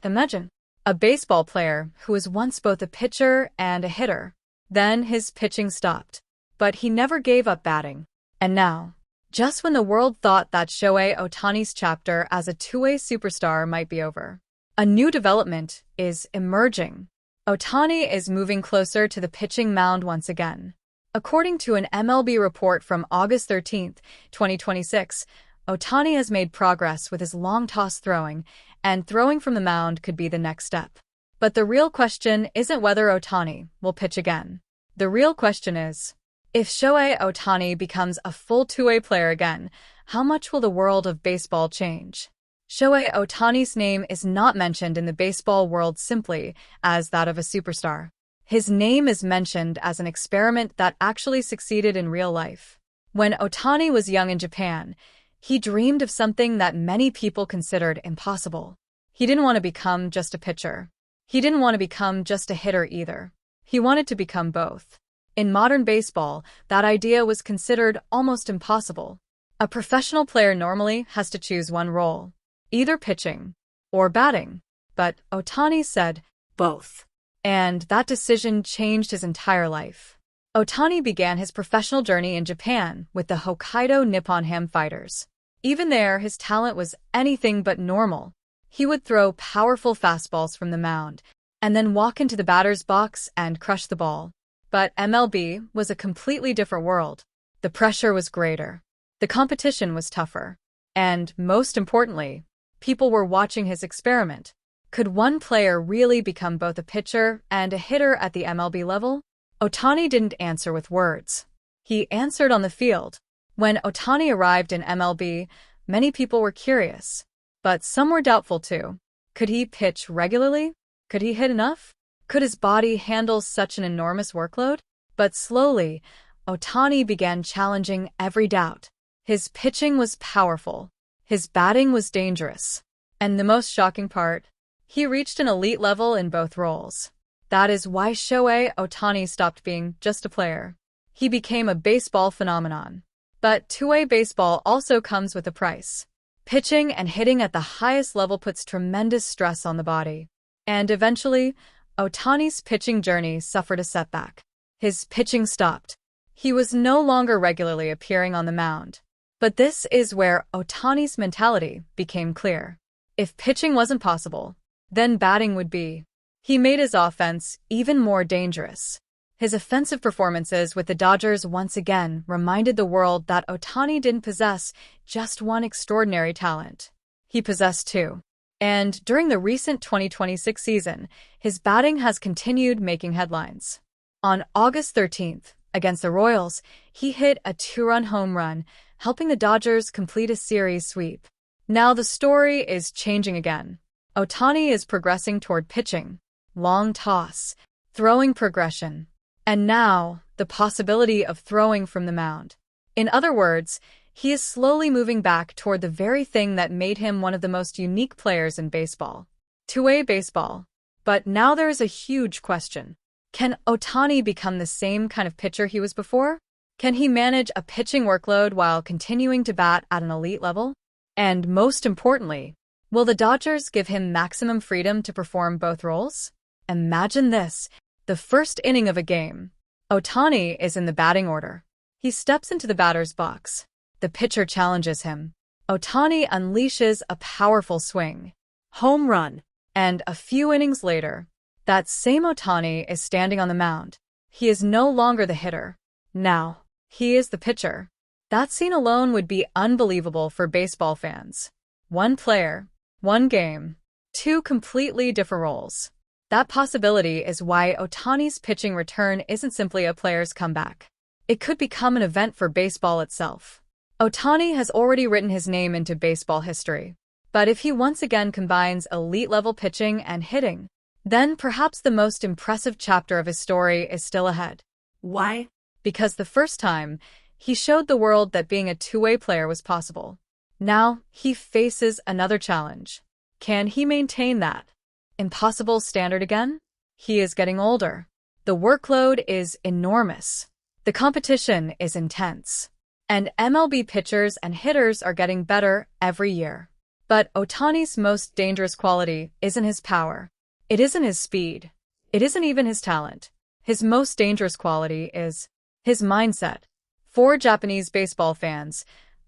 Imagine a baseball player who was once both a pitcher and a hitter. Then his pitching stopped, but he never gave up batting. And now, just when the world thought that Shohei Ohtani's chapter as a two-way superstar might be over, a new development is emerging. Ohtani is moving closer to the pitching mound once again. According to an MLB report from August 13, 2026, Ohtani has made progress with his long toss throwing, and throwing from the mound could be the next step. But the real question isn't whether Ohtani will pitch again. The real question is, if Shohei Ohtani becomes a full two-way player again, how much will the world of baseball change? Shohei Ohtani's name is not mentioned in the baseball world simply as that of a superstar. His name is mentioned as an experiment that actually succeeded in real life. When Ohtani was young in Japan, he dreamed of something that many people considered impossible. He didn't want to become just a pitcher. He didn't want to become just a hitter either. He wanted to become both. In modern baseball, that idea was considered almost impossible. A professional player normally has to choose one role, either pitching or batting. But Ohtani said, both. And that decision changed his entire life. Ohtani began his professional journey in Japan with the Hokkaido Nippon Ham Fighters. Even there, his talent was anything but normal. He would throw powerful fastballs from the mound, and then walk into the batter's box and crush the ball. But MLB was a completely different world. The pressure was greater. The competition was tougher. And, most importantly, people were watching his experiment. Could one player really become both a pitcher and a hitter at the MLB level? Ohtani didn't answer with words. He answered on the field. When Ohtani arrived in MLB, many people were curious. But some were doubtful too. Could he pitch regularly? Could he hit enough? Could his body handle such an enormous workload? But slowly, Ohtani began challenging every doubt. His pitching was powerful. His batting was dangerous. And the most shocking part, he reached an elite level in both roles. That is why Shohei Ohtani stopped being just a player. He became a baseball phenomenon. But two-way baseball also comes with a price. Pitching and hitting at the highest level puts tremendous stress on the body. And eventually, Ohtani's pitching journey suffered a setback. His pitching stopped. He was no longer regularly appearing on the mound. But this is where Ohtani's mentality became clear. If pitching wasn't possible, then batting would be. He made his offense even more dangerous. His offensive performances with the Dodgers once again reminded the world that Ohtani didn't possess just one extraordinary talent. He possessed two. And during the recent 2026 season, his batting has continued making headlines. On August 13th, against the Royals, he hit a two-run home run, helping the Dodgers complete a series sweep. Now the story is changing again. Ohtani is progressing toward pitching, long toss, throwing progression, and now the possibility of throwing from the mound. In other words, he is slowly moving back toward the very thing that made him one of the most unique players in baseball. Two-way baseball. But now there is a huge question. Can Ohtani become the same kind of pitcher he was before? Can he manage a pitching workload while continuing to bat at an elite level? And most importantly, will the Dodgers give him maximum freedom to perform both roles? Imagine this, the first inning of a game. Ohtani is in the batting order. He steps into the batter's box. The pitcher challenges him. Ohtani unleashes a powerful swing. Home run. And a few innings later, that same Ohtani is standing on the mound. He is no longer the hitter. Now, he is the pitcher. That scene alone would be unbelievable for baseball fans. One player, one game, two completely different roles. That possibility is why Ohtani's pitching return isn't simply a player's comeback. It could become an event for baseball itself. Ohtani has already written his name into baseball history. But if he once again combines elite-level pitching and hitting, then perhaps the most impressive chapter of his story is still ahead. Why? Because the first time, he showed the world that being a two-way player was possible. Now, he faces another challenge. Can he maintain that impossible standard again? He is getting older. The workload is enormous. The competition is intense. And MLB pitchers and hitters are getting better every year. But Ohtani's most dangerous quality isn't his power. It isn't his speed. It isn't even his talent. His most dangerous quality is his mindset. For Japanese baseball fans,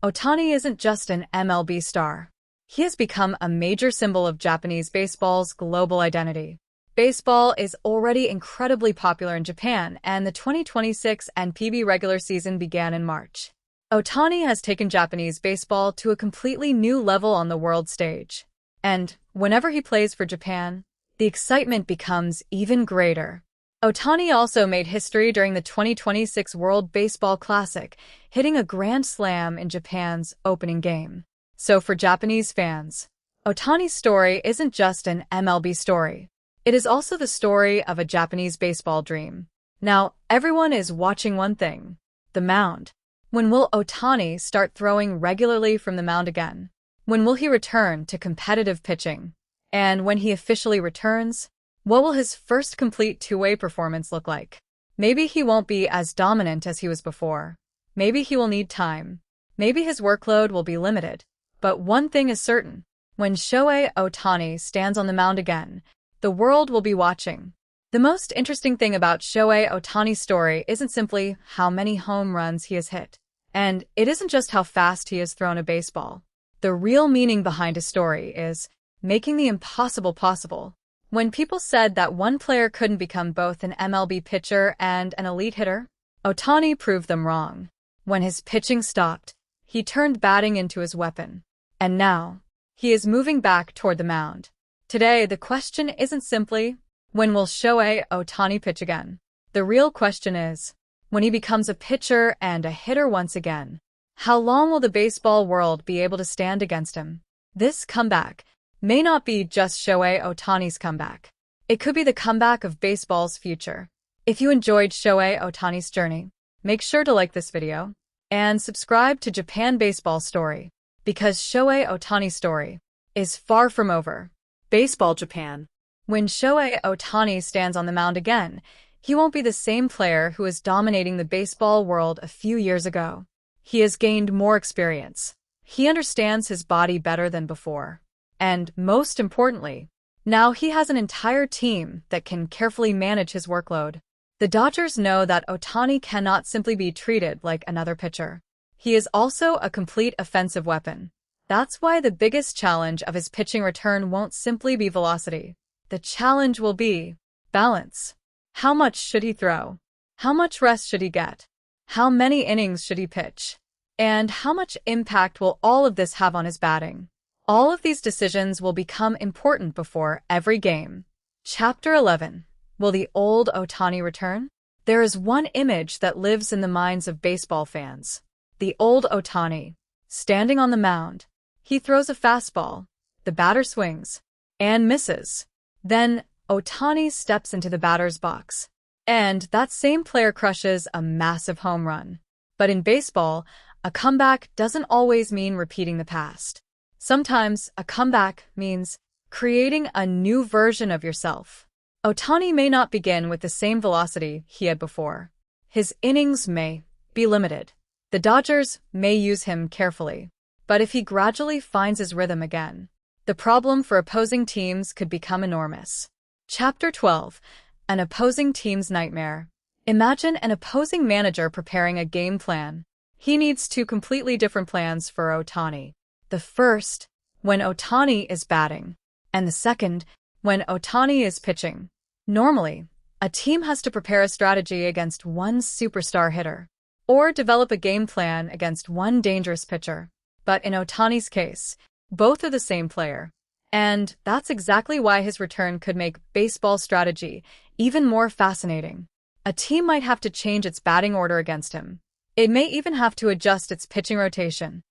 Ohtani isn't just an MLB star. He has become a major symbol of Japanese baseball's global identity. Baseball is already incredibly popular in Japan, and the 2026 NPB regular season began in March. Ohtani has taken Japanese baseball to a completely new level on the world stage. And whenever he plays for Japan, the excitement becomes even greater. Ohtani also made history during the 2026 World Baseball Classic, hitting a grand slam in Japan's opening game. So for Japanese fans, Ohtani's story isn't just an MLB story. It is also the story of a Japanese baseball dream. Now, everyone is watching one thing: the mound. When will Ohtani start throwing regularly from the mound again? When will he return to competitive pitching? And when he officially returns, what will his first complete two-way performance look like? Maybe he won't be as dominant as he was before. Maybe he will need time. Maybe his workload will be limited. But one thing is certain: when Shohei Ohtani stands on the mound again, the world will be watching. The most interesting thing about Shohei Ohtani's story isn't simply how many home runs he has hit. And it isn't just how fast he has thrown a baseball. The real meaning behind his story is making the impossible possible. When people said that one player couldn't become both an MLB pitcher and an elite hitter, Ohtani proved them wrong. When his pitching stopped, he turned batting into his weapon. And now, he is moving back toward the mound. Today, the question isn't simply, when will Shohei Ohtani pitch again? The real question is, when he becomes a pitcher and a hitter once again, how long will the baseball world be able to stand against him? This comeback may not be just Shohei Ohtani's comeback. It could be the comeback of baseball's future. If you enjoyed Shohei Ohtani's journey, make sure to like this video and subscribe to Japan Baseball Story, because Shohei Ohtani's story is far from over. Baseball Japan. When Shohei Ohtani stands on the mound again, he won't be the same player who was dominating the baseball world a few years ago. He has gained more experience. He understands his body better than before. And most importantly, now he has an entire team that can carefully manage his workload. The Dodgers know that Ohtani cannot simply be treated like another pitcher. He is also a complete offensive weapon. That's why the biggest challenge of his pitching return won't simply be velocity. The challenge will be balance. How much should he throw? How much rest should he get? How many innings should he pitch? And how much impact will all of this have on his batting? All of these decisions will become important before every game. Chapter 11. Will the old Ohtani return? There is one image that lives in the minds of baseball fans. The old Ohtani, standing on the mound. He throws a fastball. The batter swings and misses. Then Ohtani steps into the batter's box, and that same player crushes a massive home run. But in baseball, a comeback doesn't always mean repeating the past. Sometimes a comeback means creating a new version of yourself. Ohtani may not begin with the same velocity he had before. His innings may be limited. The Dodgers may use him carefully. But if he gradually finds his rhythm again, the problem for opposing teams could become enormous. Chapter 12. An opposing team's nightmare. Imagine an opposing manager preparing a game plan. He needs two completely different plans for Ohtani. The first, when Ohtani is batting, and the second, when Ohtani is pitching. Normally, a team has to prepare a strategy against one superstar hitter, or develop a game plan against one dangerous pitcher. But in Ohtani's case, both are the same player. And that's exactly why his return could make baseball strategy even more fascinating. A team might have to change its batting order against him. It may even have to adjust its pitching rotation.